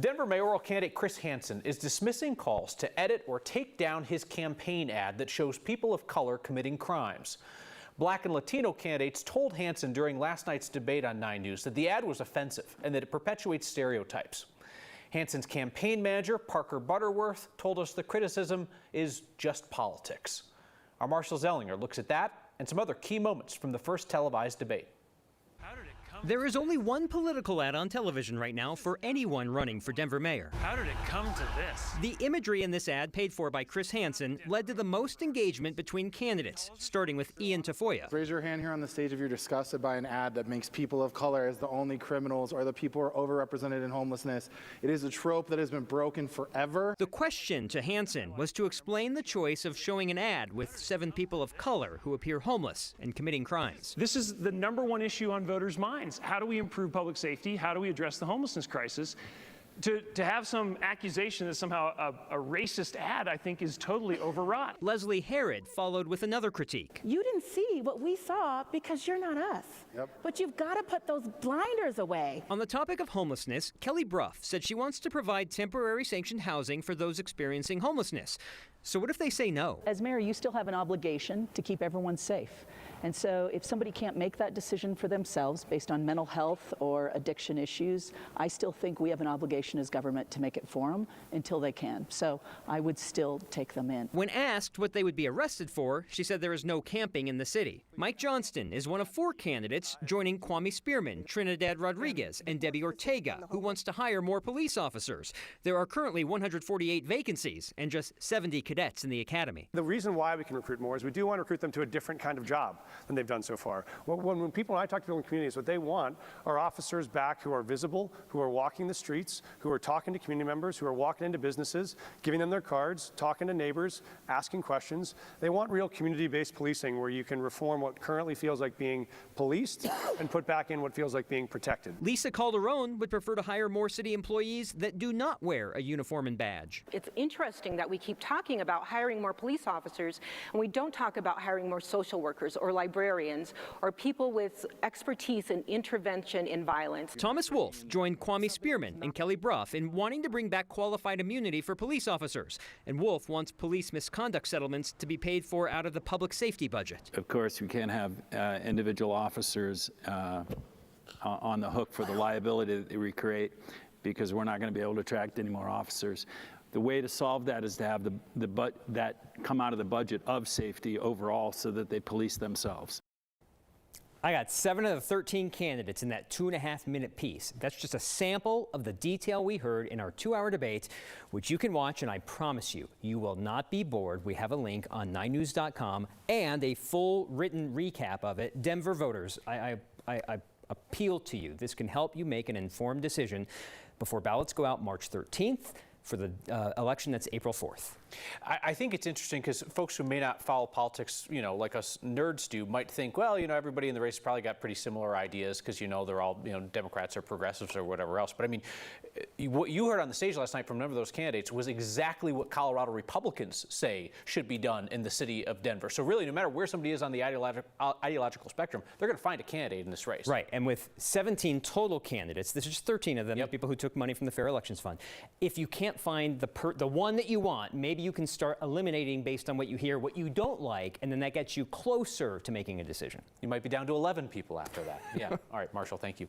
Denver mayoral candidate Chris Hansen is dismissing calls to edit or take down his campaign ad that shows people of color committing crimes. Black and Latino candidates told Hansen during last night's debate on 9 News that the ad was offensive and that it perpetuates stereotypes. Hansen's campaign manager, Parker Butterworth, told us the criticism is just politics. Our Marshall Zellinger looks at that and some other key moments from the first televised debate. There is only one political ad on television right now for anyone running for Denver mayor. How did it come to this? The imagery in this ad, paid for by Chris Hansen, led to the most engagement between candidates, starting with Ian Tafoya. Raise your hand here on the stage if you're disgusted by an ad that makes people of color as the only criminals or the people who are overrepresented in homelessness. It is a trope that has been broken forever. The question to Hansen was to explain the choice of showing an ad with 7 people of color who appear homeless and committing crimes. This is the #1 issue on voters' minds. How do we improve public safety? How do we address the homelessness crisis? To have some accusation that somehow a racist ad, I think, is totally overwrought. Leslie Herod followed with another critique. You didn't see what we saw because you're not us. Yep. But you've got to put those blinders away. On the topic of homelessness, Kelly Brough said she wants to provide temporary sanctioned housing for those experiencing homelessness. So what if they say no? As mayor, you still have an obligation to keep everyone safe. And so if somebody can't make that decision for themselves based on mental health or addiction issues, I still think we have an obligation as government to make it for them until they can. So I would still take them in. When asked what they would be arrested for, she said there is no camping in the city. Mike Johnston is one of 4 candidates, joining Kwame Spearman, Trinidad Rodriguez, and Debbie Ortega, who wants to hire more police officers. There are currently 148 vacancies and just 70 cadets in the academy. The reason why we can recruit more is we do want to recruit them to a different kind of job than they've done so far. When I talk to people in communities, what they want are officers back who are visible, who are walking the streets, who are talking to community members, who are walking into businesses, giving them their cards, talking to neighbors, asking questions. They want real community-based policing where you can reform what currently feels like being policed and put back in what feels like being protected. Lisa Calderon would prefer to hire more city employees that do not wear a uniform and badge. It's interesting that we keep talking about hiring more police officers and we don't talk about hiring more social workers or librarians or people with expertise in intervention in violence. Thomas Wolf joined Kwame Spearman and Kelly Brough in wanting to bring back qualified immunity for police officers. And Wolf wants police misconduct settlements to be paid for out of the public safety budget. Of course, we can't have individual officers on the hook for the liability that we create because we're not going to be able to attract any more officers. The way to solve that is to have that come out of the budget of safety overall so that they police themselves. I got 7 of the 13 candidates in that 2.5-minute piece. That's just a sample of the detail we heard in our 2-hour debate, which you can watch, and I promise you, you will not be bored. We have a link on 9news.com and a full written recap of it. Denver voters, I appeal to you. This can help you make an informed decision before ballots go out March 13th. For the election that's April 4th. I think it's interesting because folks who may not follow politics, like us nerds do, might think, well, everybody in the race probably got pretty similar ideas because, they're all, Democrats or progressives or whatever else. But I mean, what you heard on the stage last night from a number of those candidates was exactly what Colorado Republicans say should be done in the city of Denver. So really, no matter where somebody is on the ideological spectrum, they're going to find a candidate in this race. Right. And with 17 total candidates, this is just 13 of them, people who took money from the Fair Elections Fund. If you can't find the one that you want, maybe you can start eliminating based on what you hear, what you don't like, and then that gets you closer to making a decision. You might be down to 11 people after that. Yeah. All right, Marshall, thank you.